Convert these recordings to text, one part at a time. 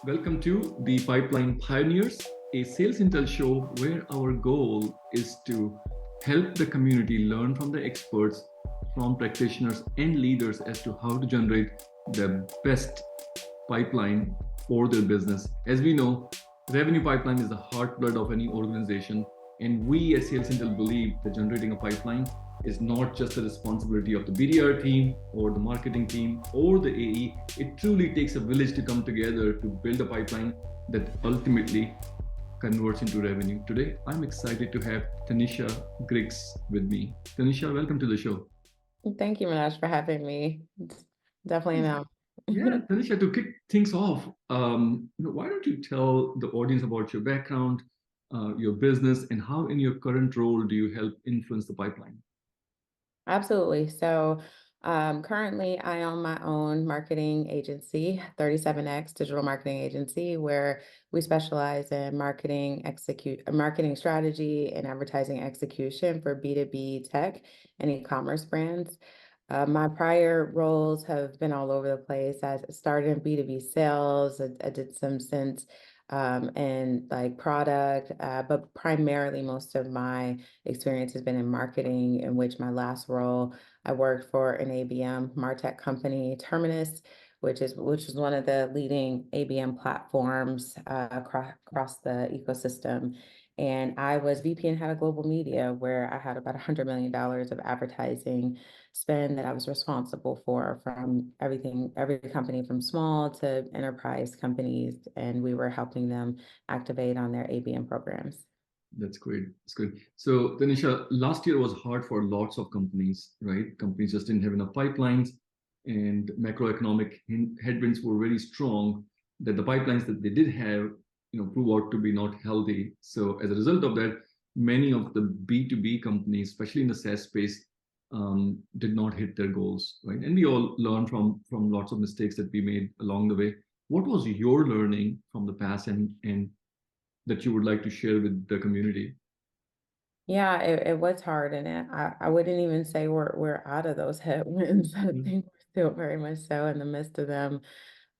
Welcome to the Pipeline Pioneers, a sales intel show where our goal is to help the community learn from the experts, from practitioners and leaders as to how to generate the best pipeline for their business. As we know, revenue pipeline is the heartblood of any organization, and we at Sales Intel believe that generating a pipeline is not just the responsibility of the BDR team or the marketing team or the AE. It truly takes a village to come together to build a pipeline that ultimately converts into revenue. Today, I'm excited to have Tenisha Griggs with me. Tanisha, welcome to the show. Thank you, Manoj, for having me. It's definitely an honor. Yeah, Tanisha, to kick things off, why don't you tell the audience about your background, your business, and how in your current role do you help influence the pipeline? Absolutely. Currently I own my own marketing agency, 37X Digital Marketing Agency, where we specialize in marketing strategy and advertising execution for B2B tech and e-commerce brands. My prior roles have been all over the place. I started in B2B sales. I did some since in like product, but primarily most of my experience has been in marketing, in which my last role, I worked for an ABM MarTech company, Terminus, which is one of the leading ABM platforms across the ecosystem. And I was VP and head of global media, where I had about $100 million of advertising spend that I was responsible for, from every company from small to enterprise companies, and we were helping them activate on their ABM programs. That's great. That's great. So, Tanisha, last year was hard for lots of companies, right? Companies just didn't have enough pipelines, and macroeconomic headwinds were very strong. That the pipelines that they did have, prove out to be not healthy. So, as a result of that, many of the B2B companies, especially in the SaaS space, did not hit their goals, right? And we all learn from lots of mistakes that we made along the way. What was your learning from the past, and that you would like to share with the community? Yeah, it was hard, and I wouldn't even say we're out of those headwinds. I Mm. think we're still very much so in the midst of them.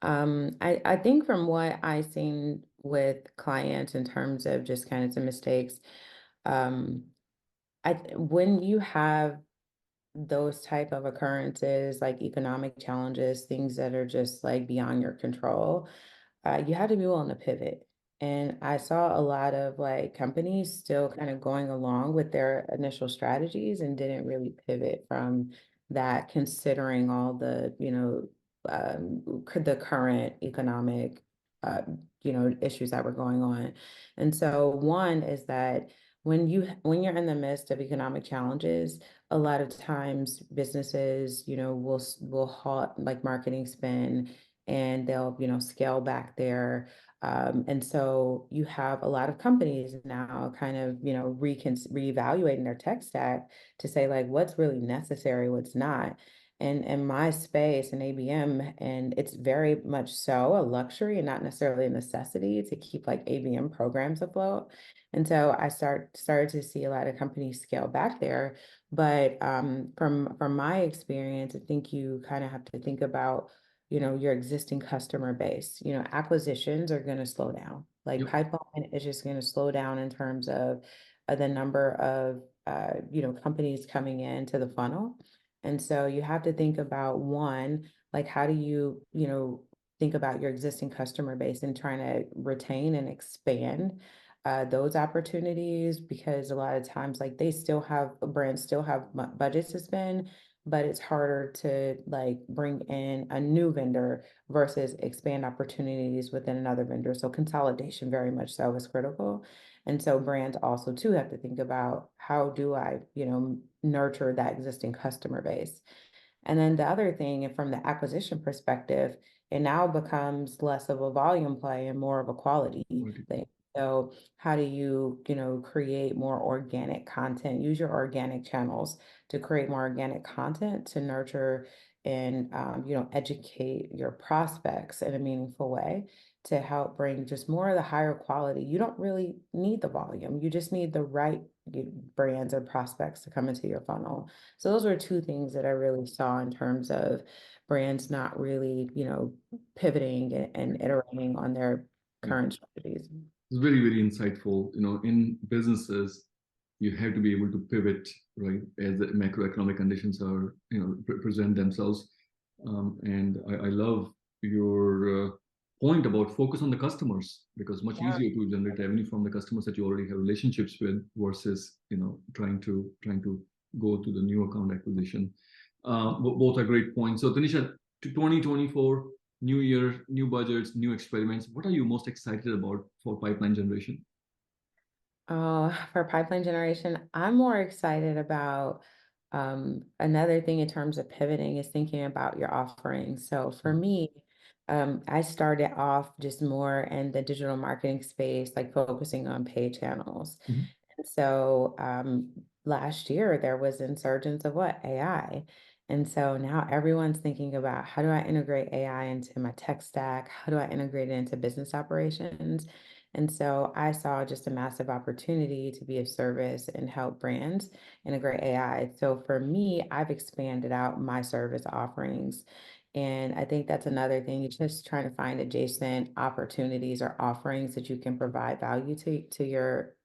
I think from what I've seen with clients in terms of just kind of some mistakes, um, when you have those type of occurrences, like economic challenges, things that are just like beyond your control, you have to be willing to pivot. And I saw a lot of like companies still kind of going along with their initial strategies and didn't really pivot from that, considering all the, the current economic, issues that were going on. And so one is that when you're in the midst of economic challenges, a lot of times businesses, will halt like marketing spend, and they'll, scale back there. And so you have a lot of companies now kind of, reevaluating their tech stack to say like what's really necessary, what's not. And in my space in ABM, and it's very much so a luxury and not necessarily a necessity to keep like ABM programs afloat. And so started to see a lot of companies scale back there. But from my experience, I think you kind of have to think about, your existing customer base. Acquisitions are going to slow down. Like Yep. pipeline is just going to slow down in terms of the number of companies coming into the funnel. And so you have to think about, one, like how do you, think about your existing customer base and trying to retain and expand those opportunities, because a lot of times like brands still have budgets to spend, but it's harder to like bring in a new vendor versus expand opportunities within another vendor. So consolidation very much so is critical. And so brands also too have to think about, how do I, nurture that existing customer base? And then the other thing, and from the acquisition perspective, it now becomes less of a volume play and more of a quality thing. So how do you, create more organic content, use your organic channels to create more organic content to nurture and, educate your prospects in a meaningful way to help bring just more of the higher quality. You don't really need the volume. You just need the right brands or prospects to come into your funnel. So those were two things that I really saw in terms of brands not really, pivoting and iterating on their Yeah. current strategies. It's very, very insightful. In businesses, you have to be able to pivot, right, as the macroeconomic conditions are, present themselves. And I love your point about focus on the customers, because much Yeah. easier to generate revenue from the customers that you already have relationships with versus, trying to go to the new account acquisition. Both are great points. So Tanisha, to 2024, new year, new budgets, new experiments. What are you most excited about for pipeline generation? For pipeline generation, I'm more excited about another thing in terms of pivoting is thinking about your offerings. So for me, I started off just more in the digital marketing space, like focusing on paid channels. Mhm. And so last year there was insurgence of what? AI. And so now everyone's thinking about how do I integrate AI into my tech stack? How do I integrate it into business operations? And so I saw just a massive opportunity to be of service and help brands integrate AI. So for me, I've expanded out my service offerings. And I think that's another thing. It's just trying to find adjacent opportunities or offerings that you can provide value to your,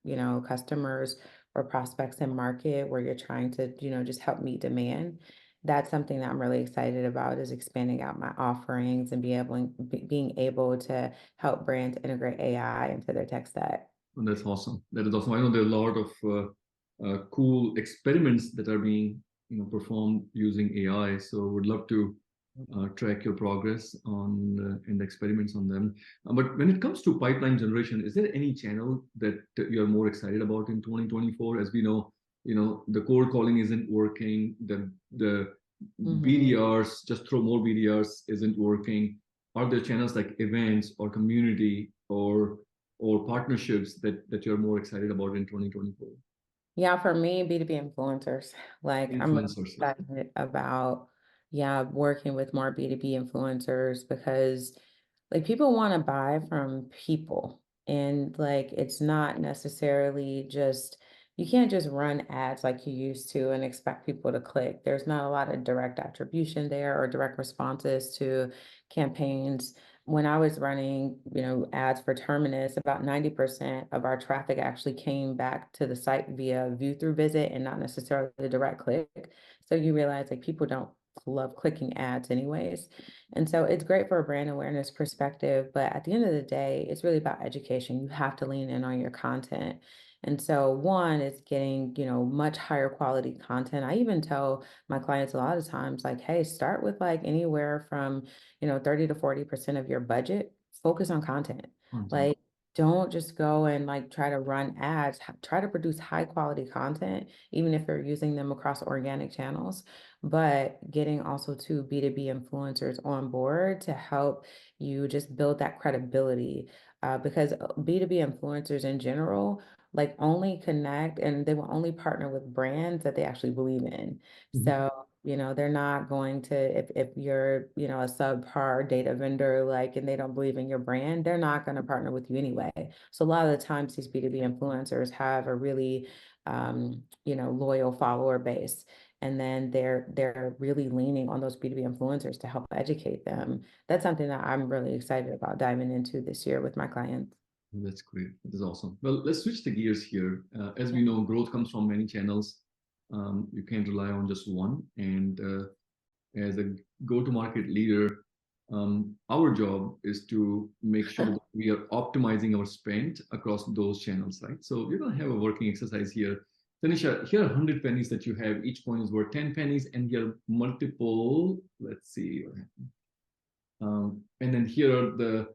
customers or prospects in market where you're trying to, just help meet demand. That's something that I'm really excited about is expanding out my offerings and being able to help brands integrate AI into their tech stack. And that's awesome. That is awesome. I know there are a lot of cool experiments that are being performed using AI. So would love to track your progress on and the experiments on them. But when it comes to pipeline generation, is there any channel that you're more excited about in 2024? As we know, the cold calling isn't working. The Mhm. BDRs, just throw more BDRs, isn't working. Are there channels like events or community or partnerships that you're more excited about in 2024? Yeah, for me, B2B influencers. Like I'm really Influencers, right? excited about, yeah, working with more B2B influencers because like people want to buy from people. And like it's not necessarily just you can't just run ads like you used to and expect people to click. There's not a lot of direct attribution there or direct responses to campaigns. When I was running, ads for Terminus, about 90% of our traffic actually came back to the site via view through visit and not necessarily the direct click. So you realize like people don't love clicking ads anyways. And so it's great for a brand awareness perspective, but at the end of the day, it's really about education. You have to lean in on your content. And so one is getting, much higher quality content. I even tell my clients a lot of times, like, hey, start with like anywhere from 30 to 40% of your budget, focus on content. Content. Like, don't just go and like try to run ads, try to produce high quality content, even if you're using them across organic channels, but getting also to B2B influencers on board to help you just build that credibility. Because B2B influencers in general, like only connect and they will only partner with brands that they actually believe in. Mhm. So they're not going to, if you're, a subpar data vendor, like, and they don't believe in your brand, they're not going to partner with you anyway. So a lot of the times these B2B influencers have a really, loyal follower base. And then they're really leaning on those B2B influencers to help educate them. That's something that I'm really excited about diving into this year with my clients. That's great. That is awesome. Well, let's switch the gears here. As Yeah. we know, growth comes from many channels. You can't rely on just one. And as a go-to-market leader, our job is to make sure that we are optimizing our spend across those channels, right? So we're going to have a working exercise here. Tanisha, here are 100 pennies that you have. Each coin is worth 10 pennies, and here are multiple. Let's see. And then here are the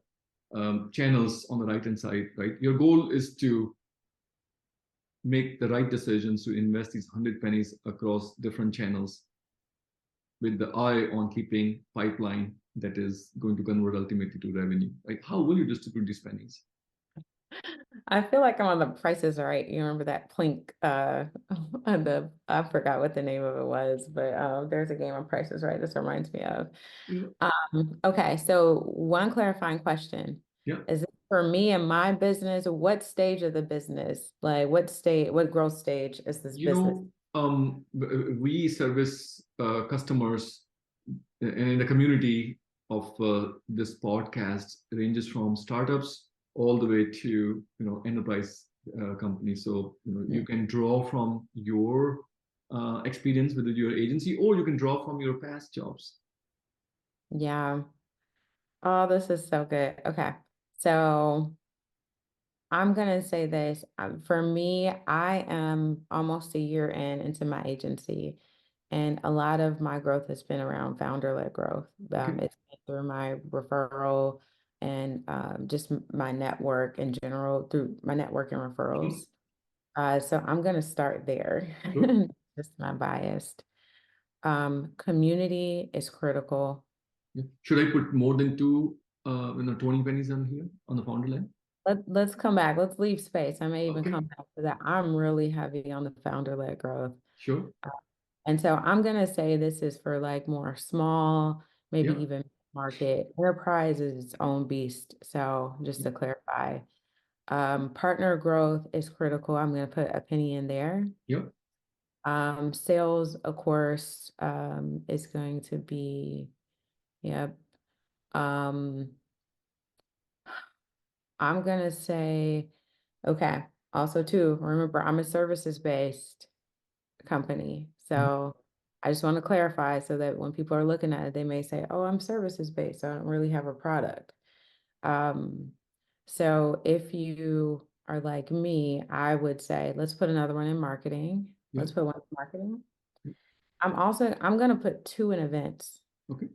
channels on the right hand side, right? Your goal is to make the right decisions to invest these 100 pennies across different channels with the eye on keeping pipeline that is going to convert ultimately to revenue. Like, how will you distribute these pennies? I feel like I'm on the Price is Right. You remember that Plink, I forgot what the name of it was, but there's a game on Price is Right this reminds me of. Yeah. Okay, so one clarifying question. Yeah. Is it for me and my business? What stage of the business? Like what growth stage is this You business? know, we service customers and in the community of this podcast ranges from startups all the way to enterprise companies. So Yeah. you can draw from your experience with your agency, or you can draw from your past jobs. Yeah. Oh, this is so good. Okay. So I'm gonna say this. For me, I am almost a year into my agency, and a lot of my growth has been around founder-led growth. Okay. It's been through my referral and just my network in general, through my network and Sure. referrals. So I'm gonna start there. Sure. Just my biased. Community is critical. Yeah. Should I put more than two 20 pennies on here on the founder line? Let's come back. Let's leave space. I may even Okay. come back to that. I'm really heavy on the founder-led growth. Sure. Uh, And so I'm gonna say this is for like more small, maybe Yeah. even market. Enterprise is its own beast. So just Yeah. to clarify, partner growth is critical. I'm gonna put a penny in there. Yeah. Sales, of course, is going to be, yeah. Um, I'm gonna say, okay. Also, too, remember I'm a services based company. Mhm. So I just want to clarify so that when people are looking at it, they may say, oh, I'm services based, so I don't really have a product. Um, so if you are like me, I would say, let's put another one in marketing. Yeah. Let's put one in marketing. Yeah. I'm going to put two in events. Okay.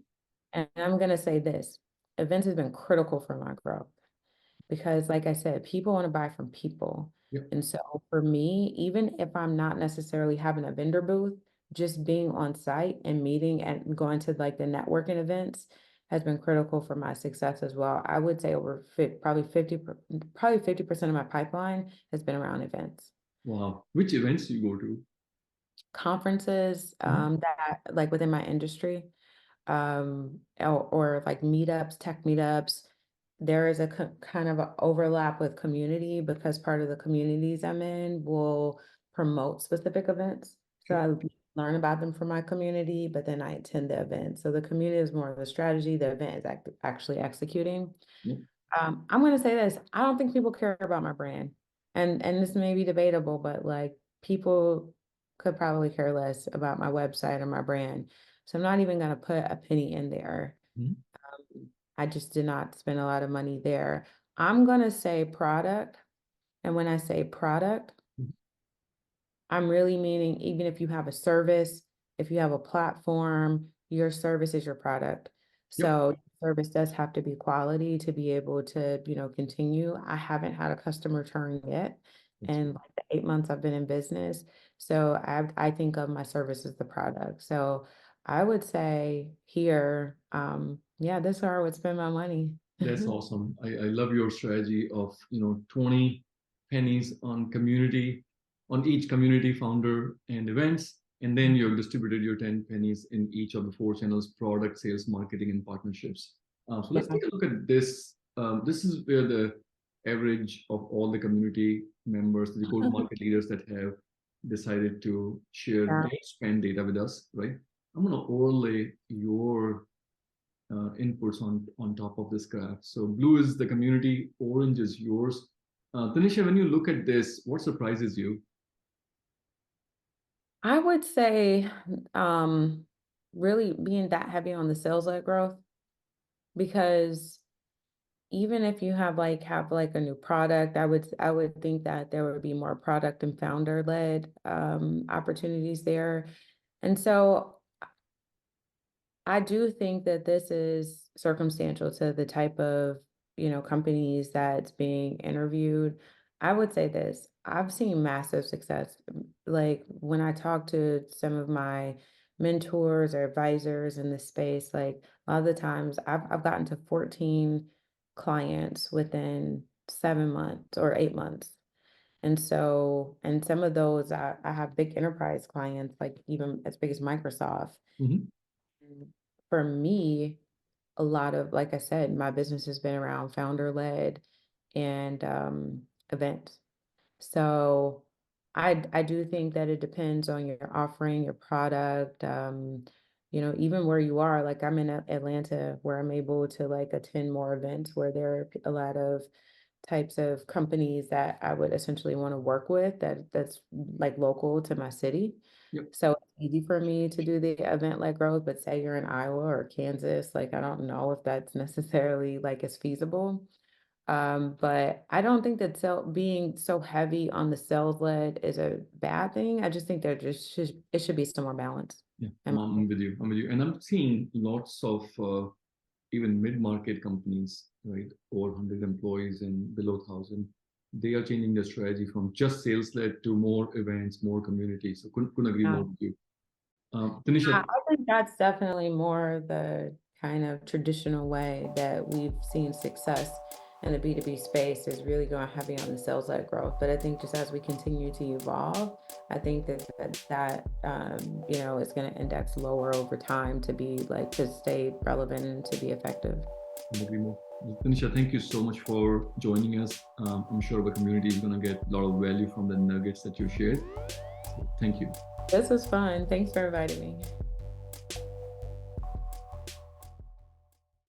And I'm going to say this, events has been critical for my growth because like I said, people want to buy from people. Yeah. And so for me, even if I'm not necessarily having a vendor booth, just being on site and meeting and going to like the networking events has been critical for my success as well. I would say probably 50% of my pipeline has been around events. Wow. Which events do you go to? Conferences, Mhm. that like within my industry, or like meetups, tech meetups. There is a kind of a overlap with community because part of the communities I'm in will promote specific events. So Okay. I learn about them from my community, but then I attend the event. So the community is more of the strategy, the event is actually executing. Yeah. I'm going to say this. I don't think people care about my brand. And this may be debatable, but like people could probably care less about my website or my brand. So I'm not even going to put a penny in there. Mhm. I just did not spend a lot of money there. I'm going to say product. And when I say product, Mhm. I'm really meaning even if you have a service, if you have a platform, your service is your product. Yep. So service does have to be quality to be able to, continue. I haven't had a customer turn yet That's in like the 8 months I've been in business. So I think of my service as the product. So I would say here, yeah, this is where I would spend my money. That's awesome. I love your strategy of 20 pennies on community, on each community founder and events, and then you've distributed your 10 pennies in each of the four channels: product, sales, marketing, and partnerships. So let's Yeah. take a look at this. This is where the average of all the community members, the go-to-market leaders that have decided to share Yeah. their spend data with us, right? I'm going to overlay your inputs on top of this graph. So blue is the community, orange is yours. Tanisha, when you look at this, what surprises you? I would say, um, really being that heavy on the sales-led growth because even if you have like a new product, I would think that there would be more product and founder-led opportunities there. And so I do think that this is circumstantial to the type of, companies that's being interviewed. I would say this, I've seen massive success. Like when I talk to some of my mentors or advisors in this space, like a lot of the times I've gotten to 14 clients within 7 months or 8 months. And so, and some of those I have big enterprise clients, like even as big as Microsoft. Mhm. And for me, a lot of, like I said, my business has been around founder led and events. So I do think that it depends on your offering, your product. even where you are, like I'm in Atlanta, where I'm able to like attend more events where there are a lot of types of companies that I would essentially want to work with that's like local to my city. Yep. So it's easy for me to do the event like growth, but say you're in Iowa or Kansas, like I don't know if that's necessarily like as feasible. But I don't think that being so heavy on the sales led is a bad thing. I just think it should be some more balance. Yeah, Am I I'm with you. I'm with you. And I'm seeing lots of even mid-market companies, right, over 100 employees and below 1,000. They are changing their strategy from just sales-led to more events, more communities. So couldn't agree more right? with you. Yeah, Tanisha, I think that's definitely more the kind of traditional way that we've seen success in the B2B space is really going heavy on the sales-led growth. But I think just as we continue to evolve, I think that is going to index lower over time to be like to stay relevant and to be effective. couldn't agree more. Tanisha, thank you so much for joining us. I'm sure the community is going to get a lot of value from the nuggets that you shared. So thank you. This was fun. Thanks for inviting me.